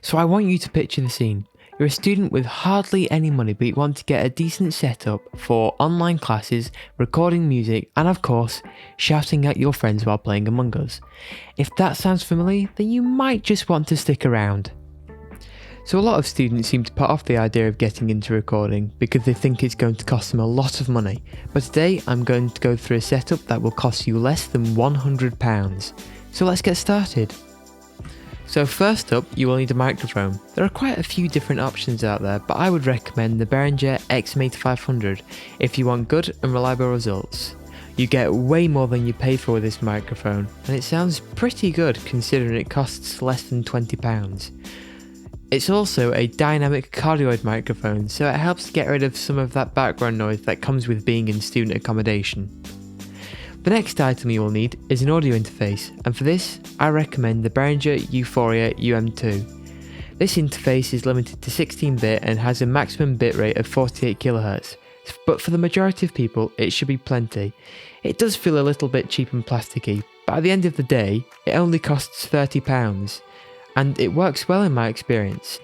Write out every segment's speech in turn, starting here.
So I want you to picture the scene. You're a student with hardly any money, but you want to get a decent setup for online classes, recording music, and of course, shouting at your friends while playing Among Us. If that sounds familiar, then you might just want to stick around. So a lot of students seem to put off the idea of getting into recording because they think it's going to cost them a lot of money. But today I'm going to go through a setup that will cost you less than £100. So let's get started. So first up, you will need a microphone. There are quite a few different options out there, but I would recommend the Behringer XM8500 if you want good and reliable results. You get way more than you pay for with this microphone, and it sounds pretty good considering it costs less than £20. It's also a dynamic cardioid microphone, so it helps get rid of some of that background noise that comes with being in student accommodation. The next item you will need is an audio interface, and for this I recommend the Behringer Euphoria UM2. This interface is limited to 16-bit and has a maximum bitrate of 48 kHz, but for the majority of people it should be plenty. It does feel a little bit cheap and plasticky, but at the end of the day it only costs £30, and it works well in my experience.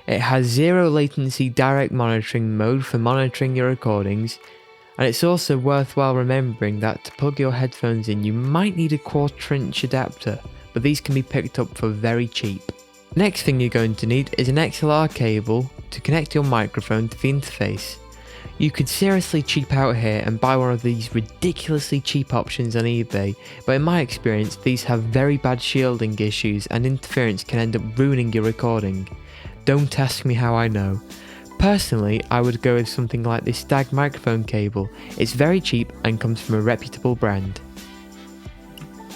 It has zero latency direct monitoring mode for monitoring your recordings, and it's also worthwhile remembering that to plug your headphones in you might need a 1/4 inch adapter, but these can be picked up for very cheap. Next thing you're going to need is an XLR cable to connect your microphone to the interface. You could seriously cheap out here and buy one of these ridiculously cheap options on eBay, but in my experience these have very bad shielding issues and interference can end up ruining your recording. Don't ask me how I know. Personally, I would go with something like this Stag microphone cable. It's very cheap and comes from a reputable brand.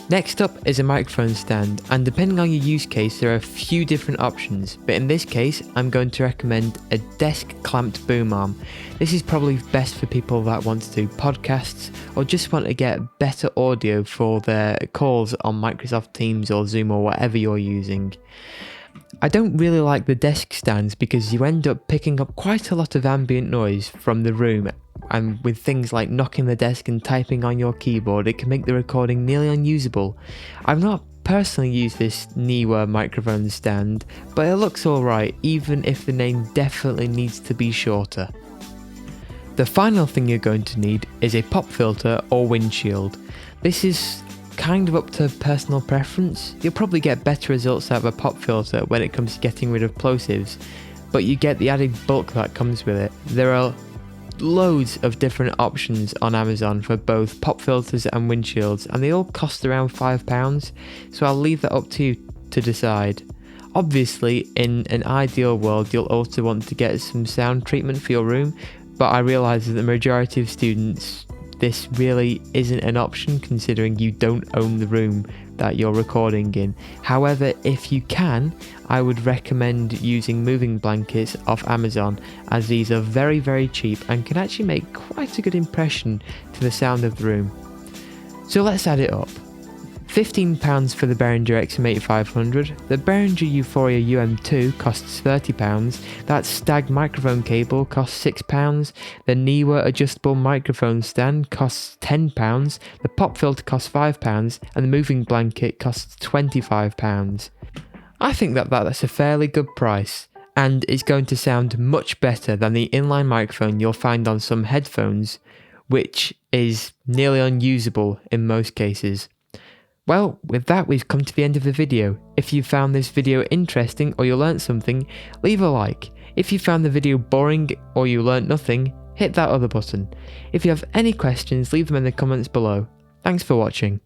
Next up is a microphone stand, and depending on your use case there are a few different options, but in this case I'm going to recommend a desk clamped boom arm. This is probably best for people that want to do podcasts or just want to get better audio for their calls on Microsoft Teams or Zoom or whatever you're using. I don't really like the desk stands because you end up picking up quite a lot of ambient noise from the room, and with things like knocking the desk and typing on your keyboard it can make the recording nearly unusable. I've not personally used this Neewer microphone stand, but it looks alright even if the name definitely needs to be shorter. The final thing you're going to need is a pop filter or windshield. This is kind of up to personal preference. You'll probably get better results out of a pop filter when it comes to getting rid of plosives, but you get the added bulk that comes with it. There are loads of different options on Amazon for both pop filters and windshields, and they all cost around £5, so I'll leave that up to you to decide. Obviously, in an ideal world you'll also want to get some sound treatment for your room, but I realise that the majority of students this really isn't an option considering you don't own the room that you're recording in. However, if you can, I would recommend using moving blankets off Amazon, as these are very cheap and can actually make quite a good impression to the sound of the room. So let's add it up. £15 for the Behringer XM8500, the Behringer Euphoria UM2 costs £30, that Stag microphone cable costs £6, the Neewer adjustable microphone stand costs £10, the pop filter costs £5, and the moving blanket costs £25. I think that's a fairly good price, and it's going to sound much better than the inline microphone you'll find on some headphones, which is nearly unusable in most cases. Well, with that we've come to the end of the video. If you found this video interesting or you learnt something, leave a like. If you found the video boring or you learnt nothing, hit that other button. If you have any questions, leave them in the comments below. Thanks for watching.